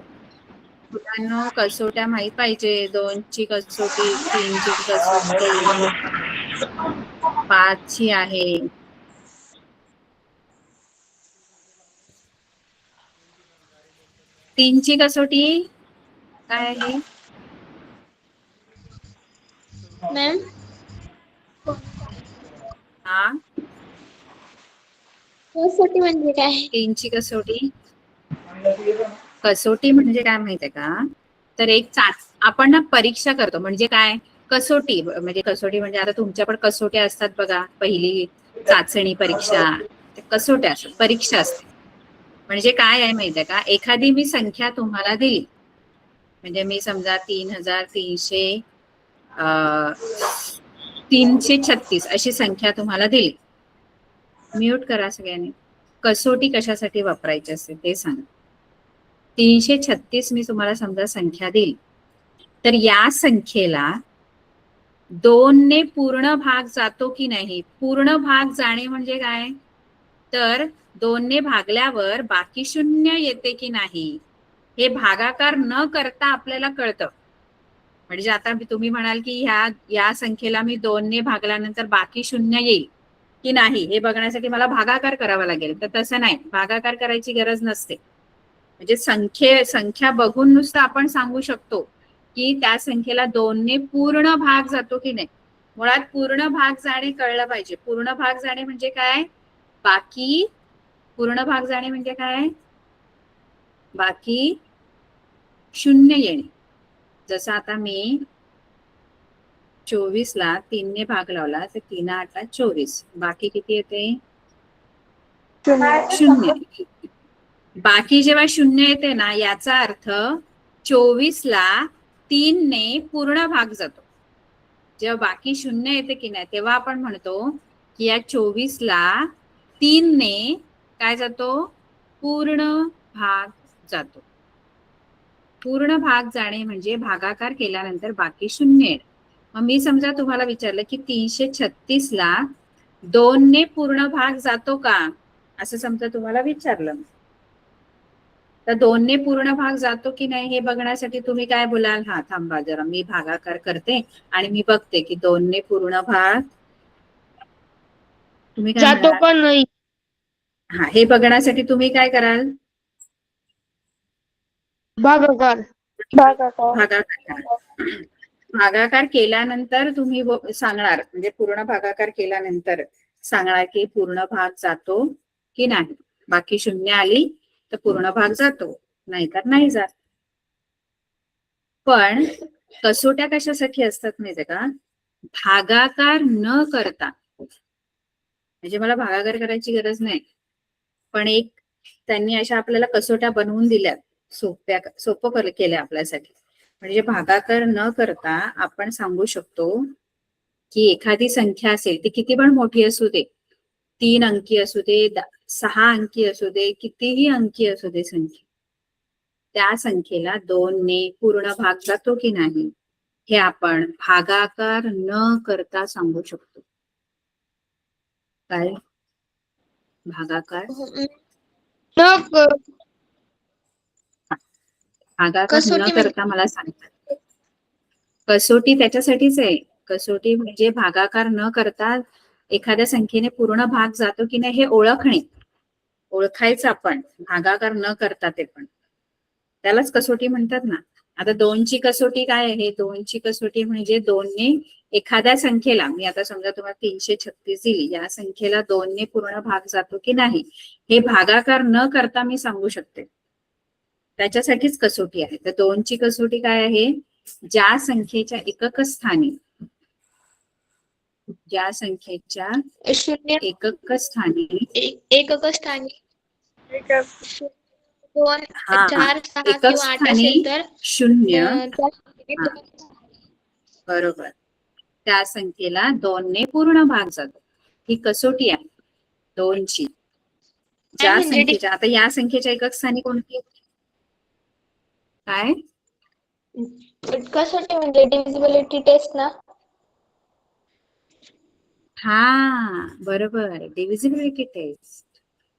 मुलांनो कसोट्या माहित पाहिजे. 2ची कसोटी, 3ची कसोटी, 5ची आहे. तीनची कसोटी काय आहे? मॅम हा, कसोटी म्हणजे काय? 3ची कसोटी. कसोटी म्हणजे काय माहितीये का? तर एक आपण ना परीक्षा करतो. म्हणजे काय? कसोटी म्हणजे आता तुमच्या पण कसोट्या असतात बघा. पहिली चाचणी परीक्षा, कसोट्या असतात, परीक्षा असते. म्हणजे काय आहे माहितीये का? एखादी मी संख्या तुम्हाला दिली, म्हणजे मी समजा 3,336 अशी संख्या तुम्हाला दिली. म्यूट करा सगळ्यांनी. कसोटी कशासाठी वापरायची असते ते सांगा. 336 मी तुम्हाला समजा संख्या दिली, तर या संख्येला 2ने पूर्ण भाग जातो की नाही? पूर्ण भाग जाणे म्हणजे काय? तर 2ने भागल्यावर बाकी 0 येते की नाही हे भागाकार न करता आपल्याला कळतं. म्हणजे आता तुम्ही म्हणाल की या संख्येला मी 2ने भागल्यानंतर बाकी 0 येईल की नाही हे बघण्यासाठी मला भागाकार करावा लागेल. तर तसं नाही, भागाकार करायची गरज नसते. म्हणजे संख्या बघून नुसतं आपण सांगू शकतो की त्या संख्येला 2ने पूर्ण भाग जातो की नाही. मुळात पूर्ण भाग जाणे कळलं पाहिजे. पूर्ण भाग जाणे म्हणजे काय? बाकी, पूर्ण भाग जाणे म्हणजे काय? बाकी 0 येणे. जसं आता मी 24 ला 3ने भाग लावला तर 3 8 24, बाकी किती येते? 0. बाकी जेव्हा 0 येते ना, याचा अर्थ 24 ला 3ने पूर्ण भाग जातो. जेव्हा बाकी 0 येते की नाही तेव्हा आपण म्हणतो की या 24 ला 3ने काय जातो? पूर्ण भाग जातो. पूर्ण भाग जाणे म्हणजे भागाकार केल्यानंतर बाकी 0 येणे. मग मी समजा तुम्हाला विचारलं की 336 ला 2ने पूर्ण भाग जातो का, असं समजा तुम्हाला विचारलं, तर 2ने पूर्ण भाग जातो की नाही हे बघण्यासाठी तुम्ही काय बोलाल? हा थांबा जरा मी भागाकार करते आणि मी बघते की 2ने पूर्ण भाग, तुम्ही काय जातो म्हणाल? का नाही? हा, हे बघण्यासाठी तुम्ही काय कराल? भागाकार. भागाकार करा. भागाकार केल्यानंतर तुम्ही सांगणार, म्हणजे पूर्ण भागाकार केल्यानंतर सांगणार की पूर्ण भाग जातो की नाही. बाकी 0 आली तर पूर्ण भाग जातो, नाहीतर नाही जात. पण कसोट्या कशासाठी असतात माहितीये का? भागाकार न करता म्हणजे मला भागाकार करायची गरज नाही, पण एक त्यांनी अशा आपल्याला कसोट्या बनवून दिल्यात, सोपं केलं आपल्यासाठी. म्हणजे भागाकार न करता आपण सांगू शकतो की एखादी संख्या असेल ती किती पण मोठी असू दे, 3 अंकी असू दे, 6 अंकी असू दे, कितीही अंकी असू दे संख्या, त्या संख्येला 2 ने पूर्ण भाग जातो की नाही हे आपण भागाकार न करता सांगू शकतो. काय भागाकार मग भागाकार न कसोटी करता मला सांगतात. कसोटी त्याच्यासाठीच आहे. कसोटी म्हणजे भागाकार न करता एखाद्या संख्येने पूर्ण भाग जातो की नाही हे ओळखणे, ओळखायचं आपण भागाकार न करता. ते पण त्यालाच कसोटी म्हणतात ना. आता 2ची कसोटी काय आहे? 2ची कसोटी म्हणजे 2ने एखाद्या संख्येला, मी आता समजा तुम्हाला 336 दिली, या संख्येला 2ने पूर्ण भाग जातो की नाही हे भागाकार न करता मी सांगू शकते. त्याच्यासाठीच कसोटी आहे. तर 2ची कसोटी काय आहे? ज्या संख्येच्या एकक स्थानी, ज्या संख्येच्या 0 एकक स्थानी एकक स्थानी 2 हा 4 6 एकक किंवा 8 असेल स्थानी तर 0, त्या संख्येने हा. बरोबर, त्या संख्येला 2ने पूर्ण भाग जातो. ही कसोटी आहे 2ची. ज्या म्हणजे संख्येच्या, आता या संख्येच्या एकक स्थानी कोणती काय? कसोटी म्हणजे डिव्हिजिबिलिटी टेस्ट ना. हा बरोबर, डिव्हिजिबिलिटी टेस्ट.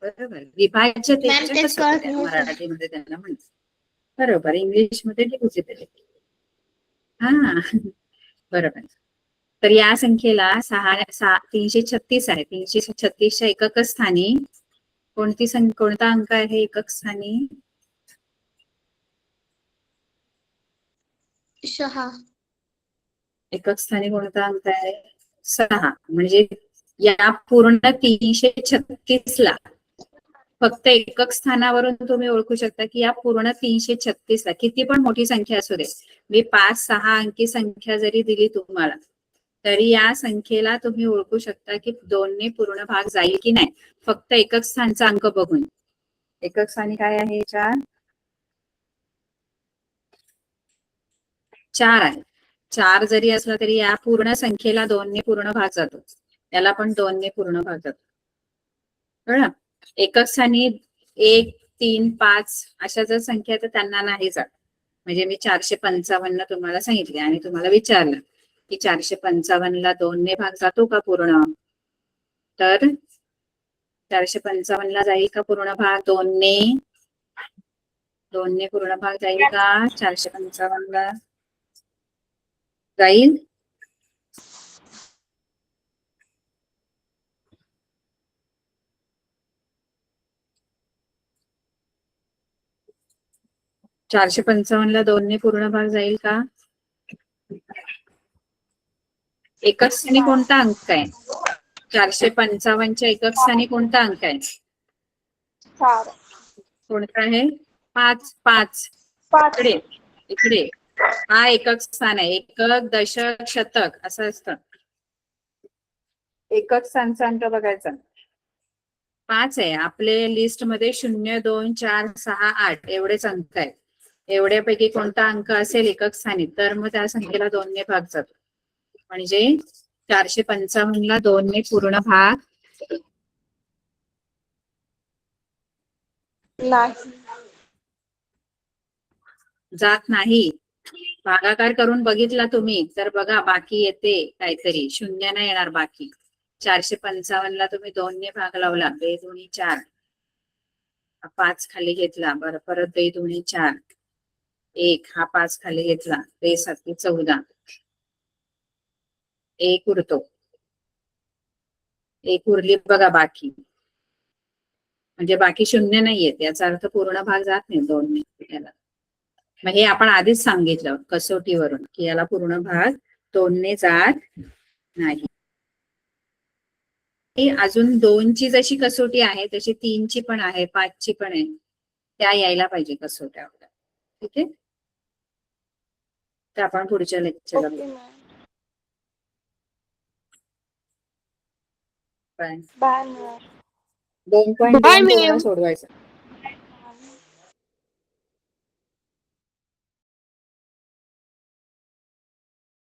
बरोबर, मॅम विभाज्यतेच्या तेच कळत कसोट्या नव्हतं. मराठीमध्ये त्यांना म्हणतात. बरोबर, इंग्लिश मध्ये डिव्हिजिबिलिटी. हा बरोबर. तर या संख्येला 336 आहे. 336च्या एकक स्थानी कोणता अंक आहे एकक स्थानी? 6. एकक स्थानी कोणता अंक आहे? 6. म्हणजे या पूर्ण 336 ला फक्त एकक स्थानावरून तुम्ही ओळखू शकता की या पूर्ण 336 ला किती पण मोठी संख्या असू दे, मी 5-6 अंकी संख्या जरी दिली तुम्हाला, तरी या संख्येला तुम्ही ओळखू शकता की 2ने पूर्ण भाग जाईल की नाही फक्त एकक स्थानचा अंक बघून. एकक स्थानी काय आहे? 4 आहे. 4 जरी असला तरी या पूर्ण संख्येला 2ने पूर्ण भाग जातो, त्याला पण 2ने पूर्ण भाग जातो. कळलं? एकक स्थानी 1, 3, 5 अशा जर संख्या तर त्यांना नाही जात. म्हणजे मी 455 तुम्हाला सांगितले आणि तुम्हाला विचारलं की 455 ला 2ने भाग जातो का पूर्ण, तर 455 ला जाईल का पूर्ण भाग? 2ने पूर्ण भाग जाईल का 455 ला? जाईल? चारशे 455 ला 2ने पूर्ण भाग जाईल का? एकक स्थानी कोणता अंक आहे? 455च्या एकक स्थानी कोणता अंक आहे? 4. कोणता आहे? 5. इकडे इकडे हा एकक स्थान आहे. एकक, दशक, शतक असं असतं. एकक स्थानचा अंक बघायचा 5 आहे. आपले लिस्ट मध्ये 0, 2, 4, 6, 8 एवढेच अंक आहेत. एवढ्यापैकी कोणता अंक असेल एकक स्थानी तर मग त्या संख्येला 2ने भाग जातो. म्हणजे 455 ला 2ने पूर्ण भाग नाही. जात नाही. भागाकार करून बघितला तुम्ही तर बघा बाकी येते काहीतरी, 0 नाही येणार बाकी. 455 ला तुम्ही 2ने भाग लावला, 2 दुनी 4, 5 खाली घेतला, बरं परत 2 दुनी 4, 1 हा 5 खाली घेतला, 2 7 14, 1 उरतो, 1 उरली बघा बाकी. म्हणजे बाकी 0 नाही येत, याचा अर्थ पूर्ण भाग जात नाही 2ने त्याला. मग हे आपण आधीच सांगितलं कसोटीवरून की याला पूर्ण भाग 2ने जात नाही. अजून 2ची जशी कसोटी आहे तशी 3ची पण आहे, 5ची पण आहे, त्या यायला पाहिजे कसोट्या. ठीक आहे, तर आपण पुढच्या लेक्चरला okay ma'am. Bye. Bye ma'am. 2.2 तुम्हाला सोडवायचं.